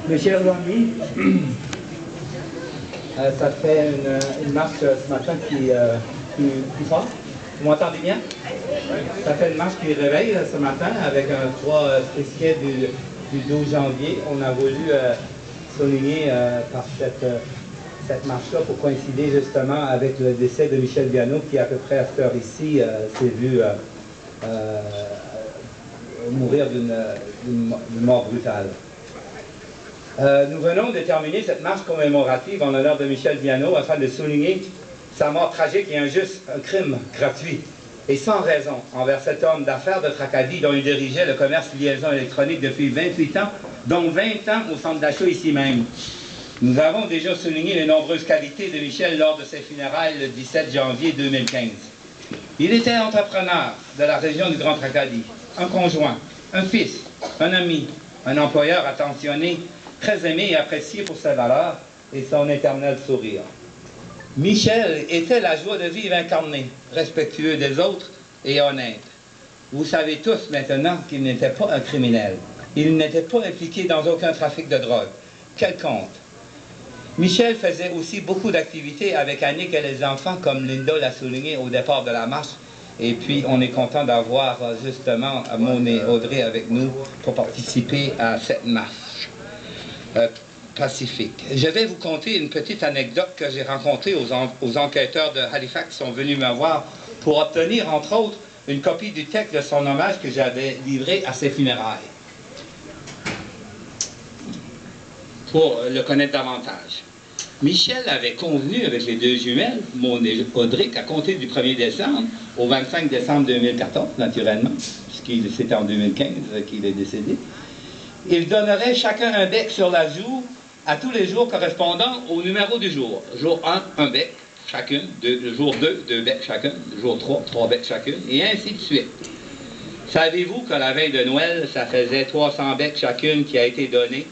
Mes chers amis, ça fait une marche ce matin qui fort. Vous m'entendez bien? Ça fait une marche qui réveille ce matin avec un froid frisquet du 12 janvier. On a voulu souligner par cette marche-là pour coïncider justement avec le décès de Michel Viano qui à peu près à cette heure ici s'est vu mourir d'une mort brutale. Nous venons de terminer cette marche commémorative en l'honneur de Michel Viano afin de souligner sa mort tragique et injuste, un crime gratuit et sans raison envers cet homme d'affaires de Tracadie dont il dirigeait le commerce liaison électronique depuis 28 ans, dont 20 ans au centre d'achat ici même. Nous avons déjà souligné les nombreuses qualités de Michel lors de ses funérailles le 17 janvier 2015. Il était entrepreneur de la région du Grand Tracadie, un conjoint, un fils, un ami, un employeur attentionné, très aimé et apprécié pour ses valeurs et son éternel sourire. Michel était la joie de vivre incarnée, respectueux des autres et honnête. Vous savez tous maintenant qu'il n'était pas un criminel. Il n'était pas impliqué dans aucun trafic de drogue. Quel compte! Michel faisait aussi beaucoup d'activités avec Annick et les enfants, comme Linda l'a souligné au départ de la marche. Et puis, on est content d'avoir justement Maud et Audrey avec nous pour participer à cette marche pacifique. Je vais vous conter une petite anecdote que j'ai rencontrée aux enquêteurs de Halifax qui sont venus me voir pour obtenir, entre autres, une copie du texte de son hommage que j'avais livré à ses funérailles. Pour le connaître davantage. Michel avait convenu avec les deux jumelles, Maud et Audrey, qu'à compter du 1er décembre au 25 décembre 2014, naturellement, puisqu'il c'était en 2015 qu'il est décédé, ils donneraient chacun un bec sur la joue à tous les jours correspondant au numéro du jour. Jour 1, un bec chacune, le jour 2, 2 becs chacun, le jour 3, 3 becs chacune, et ainsi de suite. Savez-vous que la veille de Noël, ça faisait 300 becs chacune qui a été donné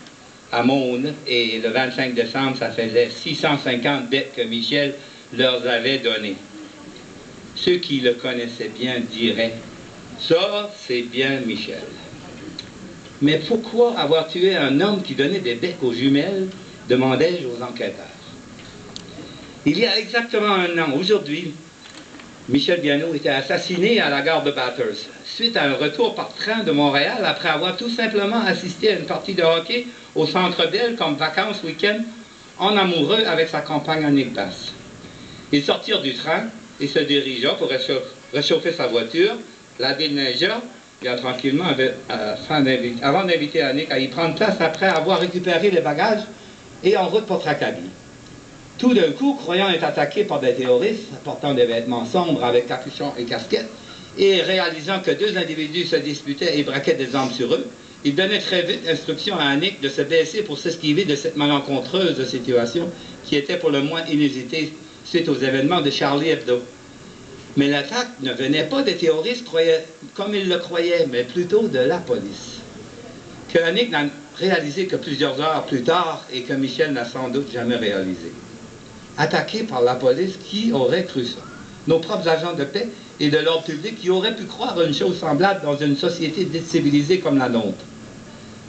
à Maud, et le 25 décembre, ça faisait 650 becs que Michel leur avait donnés. Ceux qui le connaissaient bien diraient, ça, c'est bien Michel. Mais pourquoi avoir tué un homme qui donnait des becs aux jumelles, demandai-je aux enquêteurs. Il y a exactement un an, aujourd'hui, Michel Viano était assassiné à la gare de Bathurst, suite à un retour par train de Montréal après avoir tout simplement assisté à une partie de hockey au Centre-Ville comme vacances week-end en amoureux avec sa compagne Annick Basse. Ils sortirent du train et se dirigea pour réchauffer sa voiture, la déneigea, bien tranquillement, avant d'inviter Annick à y prendre place après avoir récupéré les bagages et en route pour Tracadie. Tout d'un coup, croyant être attaqué par des terroristes portant des vêtements sombres avec capuchon et casquette, et réalisant que deux individus se disputaient et braquaient des armes sur eux, il donnait très vite instruction à Annick de se baisser pour s'esquiver de cette malencontreuse situation qui était pour le moins inusitée suite aux événements de Charlie Hebdo. Mais l'attaque ne venait pas des terroristes comme ils le croyaient, mais plutôt de la police. Que Annick n'a réalisé que plusieurs heures plus tard et que Michel n'a sans doute jamais réalisé. Attaqué par la police, qui aurait cru ça? Nos propres agents de paix et de l'ordre public qui auraient pu croire une chose semblable dans une société décivilisée comme la nôtre.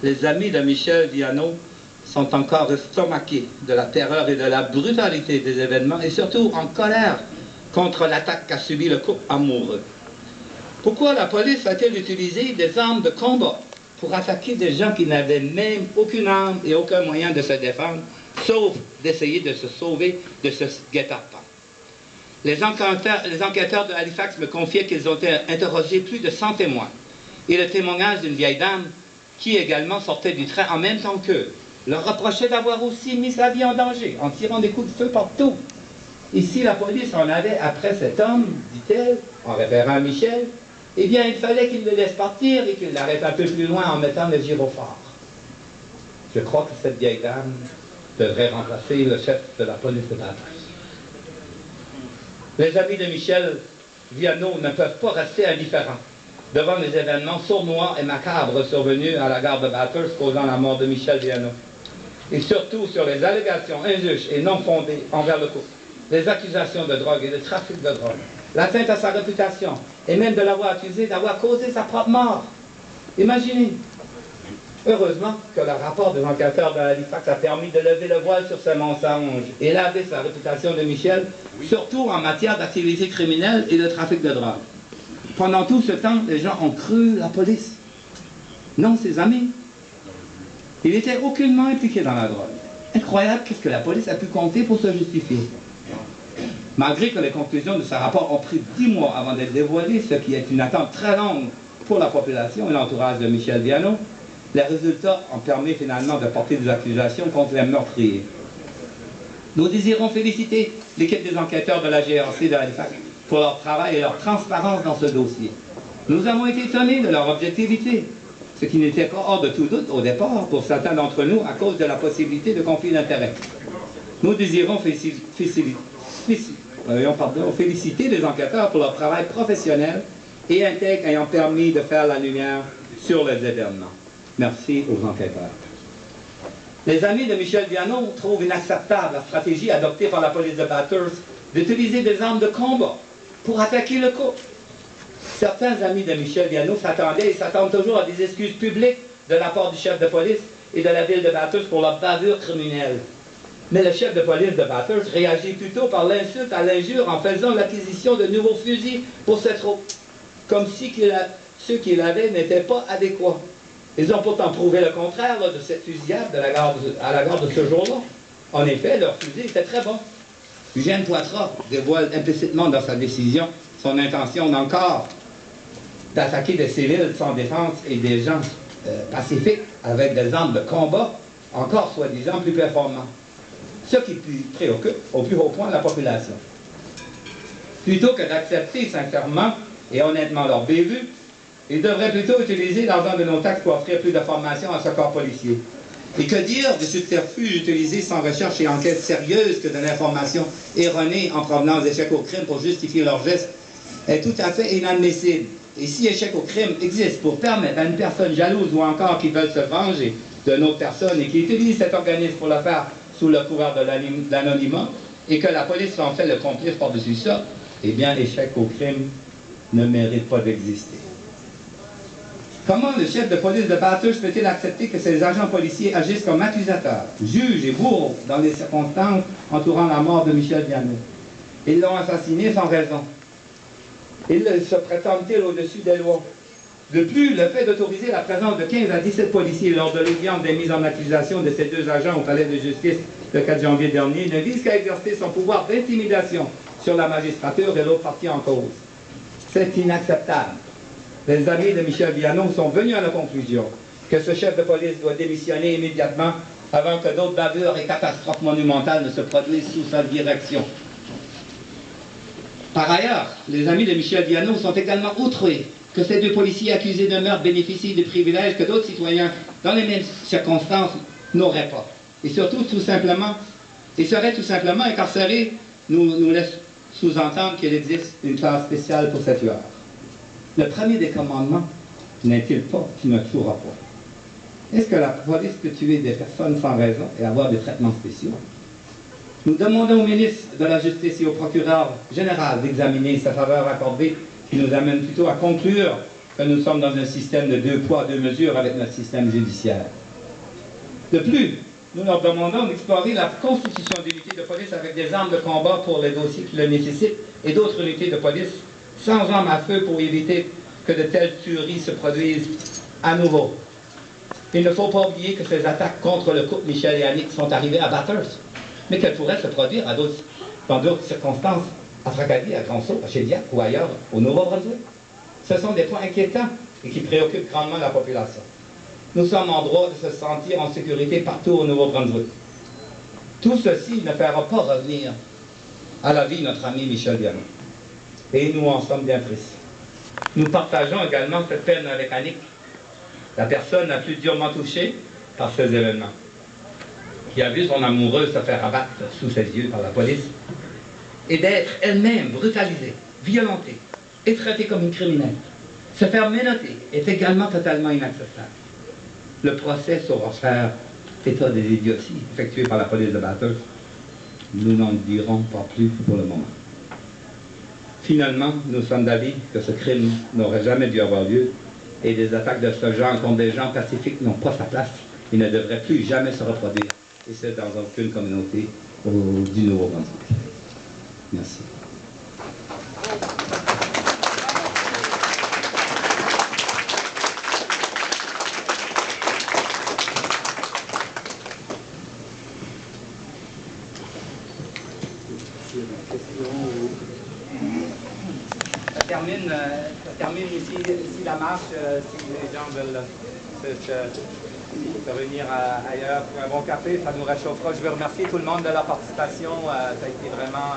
Les amis de Michel Viano sont encore estomaqués de la terreur et de la brutalité des événements et surtout en colère contre l'attaque qu'a subi le couple amoureux. Pourquoi la police a-t-elle utilisé des armes de combat pour attaquer des gens qui n'avaient même aucune arme et aucun moyen de se défendre, sauf d'essayer de se sauver de ce guet-apens? Les enquêteurs de Halifax me confiaient qu'ils ont interrogé plus de 100 témoins. Et le témoignage d'une vieille dame qui également sortait du train en même temps qu'eux leur reprochait d'avoir aussi mis sa vie en danger en tirant des coups de feu partout. Et si la police en avait après cet homme, dit-elle, en référant à Michel, eh bien il fallait qu'il le laisse partir et qu'il l'arrête un peu plus loin en mettant le gyrophare. Je crois que cette vieille dame devrait remplacer le chef de la police de Bathurst. Les amis de Michel Viano ne peuvent pas rester indifférents devant les événements sournois et macabres survenus à la gare de Bathurst causant la mort de Michel Viano. Et surtout sur les allégations injustes et non fondées envers le couple. les accusations de drogue et de trafic de drogue, l'atteinte à sa réputation, et même de l'avoir accusé d'avoir causé sa propre mort. Imaginez. Heureusement que le rapport des enquêteurs de Halifax a permis de lever le voile sur ce mensonge et laver sa réputation de Michel, surtout en matière d'activité criminelle et de trafic de drogue. Pendant tout ce temps, les gens ont cru la police. Non, ses amis. Il n'était aucunement impliqué dans la drogue. Incroyable qu'est-ce que la police a pu compter pour se justifier. Malgré que les conclusions de ce rapport ont pris 10 mois avant d'être dévoilées, ce qui est une attente très longue pour la population et l'entourage de Michel Viano, les résultats ont permis finalement de porter des accusations contre les meurtriers. Nous désirons féliciter l'équipe des enquêteurs de la GRC de Halifax pour leur travail et leur transparence dans ce dossier. Nous avons été étonnés de leur objectivité, ce qui n'était pas hors de tout doute au départ pour certains d'entre nous à cause de la possibilité de conflit d'intérêts. Nous désirons féliciter les enquêteurs pour leur travail professionnel et intègre ayant permis de faire la lumière sur les événements. Merci aux enquêteurs. Les amis de Michel Viano trouvent inacceptable la stratégie adoptée par la police de Bathurst d'utiliser des armes de combat pour attaquer le couple. Certains amis de Michel Viano s'attendaient et s'attendent toujours à des excuses publiques de la part du chef de police et de la ville de Bathurst pour leur bavure criminelle. Mais le chef de police de Bathurst réagit plutôt par l'insulte à l'injure en faisant l'acquisition de nouveaux fusils pour cette troupe, comme si ceux qu'il avait n'étaient pas adéquats. Ils ont pourtant prouvé le contraire de cette fusillade à la gare de ce jour-là. En effet, leur fusil était très bon. Eugène Poitras dévoile implicitement dans sa décision son intention encore d'attaquer des civils sans défense et des gens pacifiques avec des armes de combat encore soi-disant plus performants. Ce qui préoccupe au plus haut point la population. Plutôt que d'accepter sincèrement et honnêtement leur bévue, ils devraient plutôt utiliser l'argent de nos taxes pour offrir plus de formation à ce corps policier. Et que dire des subterfuges utilisés sans recherche et enquête sérieuse que de l'information erronée en provenance d'échecs au crime pour justifier leurs gestes est tout à fait inadmissible. Et si échec au crime existe pour permettre à une personne jalouse ou encore qui veut se venger d'une autre personne et qui utilise cet organisme pour le faire sous le couvert de l'anonymat et que la police en fait le complice par-dessus ça, eh bien l'échec au crime ne mérite pas d'exister. Comment le chef de police de Bathurst peut-il accepter que ses agents policiers agissent comme accusateurs, juges et bourreaux dans les circonstances entourant la mort de Michel Viano? Ils l'ont assassiné sans raison. Ils se prétendent-ils au-dessus des lois? De plus, le fait d'autoriser la présence de 15 à 17 policiers lors de l'audience des mises en accusation de ces deux agents au palais de justice le 4 janvier dernier ne vise qu'à exercer son pouvoir d'intimidation sur la magistrature de l'autre partie en cause. C'est inacceptable. Les amis de Michel Viano sont venus à la conclusion que ce chef de police doit démissionner immédiatement avant que d'autres bavures et catastrophes monumentales ne se produisent sous sa direction. Par ailleurs, les amis de Michel Viano sont également outrés que ces deux policiers accusés de meurtre bénéficient des privilèges que d'autres citoyens, dans les mêmes circonstances, n'auraient pas. Et surtout, ils seraient tout simplement incarcérés, nous laisse sous-entendre qu'il existe une classe spéciale pour ces tueurs. Le premier des commandements n'est-il pas « tu ne tueras pas ». Est-ce que la police peut tuer des personnes sans raison et avoir des traitements spéciaux? Nous demandons au ministre de la Justice et au procureur général d'examiner sa faveur accordée qui nous amène plutôt à conclure que nous sommes dans un système de 2 poids, 2 mesures avec notre système judiciaire. De plus, nous leur demandons d'explorer la constitution d'unités de police avec des armes de combat pour les dossiers qui le nécessitent et d'autres unités de police sans armes à feu pour éviter que de telles tueries se produisent à nouveau. Il ne faut pas oublier que ces attaques contre le couple Michel et Annick sont arrivées à Bathurst, mais qu'elles pourraient se produire dans d'autres circonstances, à Tracadie, à Grand-Sault, à Shediac ou ailleurs, au Nouveau-Brunswick. Ce sont des points inquiétants et qui préoccupent grandement la population. Nous sommes en droit de se sentir en sécurité partout au Nouveau-Brunswick. Tout ceci ne fera pas revenir à la vie notre ami Michel Viano. Et nous en sommes bien tristes. Nous partageons également cette peine avec Annick, la personne la plus durement touchée par ces événements, qui a vu son amoureuse se faire abattre sous ses yeux par la police, et d'être elle-même brutalisée, violentée et traitée comme une criminelle. Se faire menotter est également totalement inacceptable. Le procès saura faire état des idioties effectuées par la police de Bathurst. Nous n'en dirons pas plus pour le moment. Finalement, nous sommes d'avis que ce crime n'aurait jamais dû avoir lieu et des attaques de ce genre contre des gens pacifiques n'ont pas sa place et ne devraient plus jamais se reproduire, et ce dans aucune communauté du Nouveau-Brunswick. Merci. Ça termine ici la marche, si les gens veulent se réunir ailleurs pour un bon café, ça nous réchauffera. Je veux remercier tout le monde de la participation. Ça a été vraiment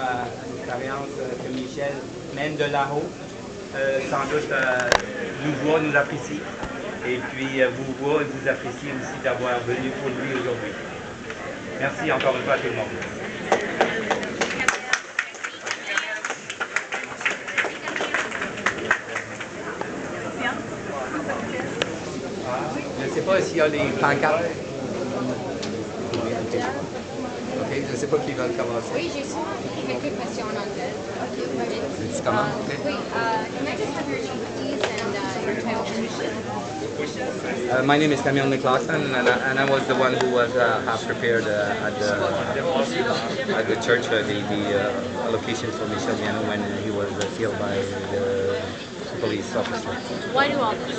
une expérience que Michel mène de là-haut. Sans doute nous voit, nous apprécie. Et puis vous voit et vous apprécie aussi d'avoir venu pour lui aujourd'hui. Merci encore une fois à tout le monde. Je ne sais pas s'il y a des pancartes. Ok, je ne sais pas qui va commencer. Oui, j'ai souvent quelques questions en anglais. Tu commences? Okay. Oui, can I just have your name, please, and your title position? My name is Camille McLaughlin, and I was the one who was half prepared at the church the allocation for Michel Miano when he was killed by the police officer. Why do all this?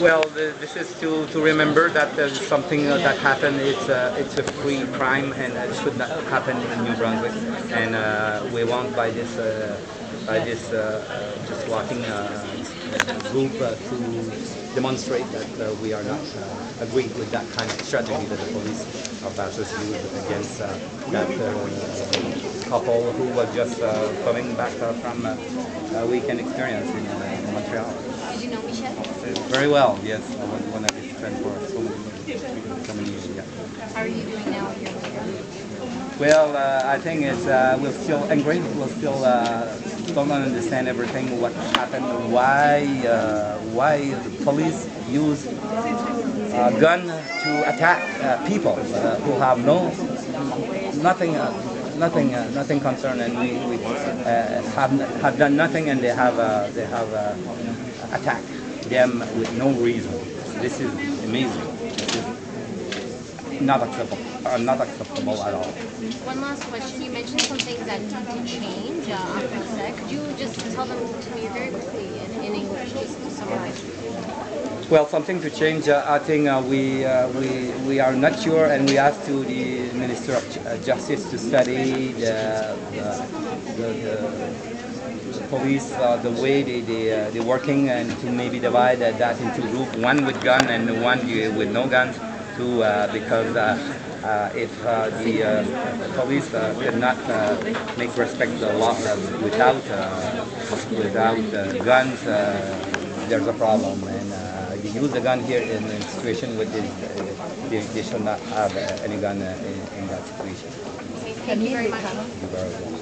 Well, this is to remember that there's something that happened. It's a free crime and it should not happen in New Brunswick. And we want by this just walking group to demonstrate that we are not agreeing with that kind of strategy that the police officers used against that couple who was just coming back from a weekend experience in Montreal. Did you know Michel? Very well, yes. I was one of his friends for so many years. Yeah. How are you doing now here? Well, I think it's we're still angry. We're still don't understand everything what happened. Why the police use a gun to attack people who have nothing concern, and we have done nothing, and they have attacked them with no reason. This is amazing. This is not acceptable at all. One last question. You mentioned some things that need to change after set. Could you just tell them to me very quickly in English, just to summarize? Well, something to change. I think we are not sure, and we asked to the Minister of Justice to study the police, the way they're working, and to maybe divide that into group, one with gun and one with no guns, too, because if the police cannot make respect the law without guns, there's a problem. And you use the gun here in a situation with this, they should not have any gun in that situation. Thank you very much. You're very welcome.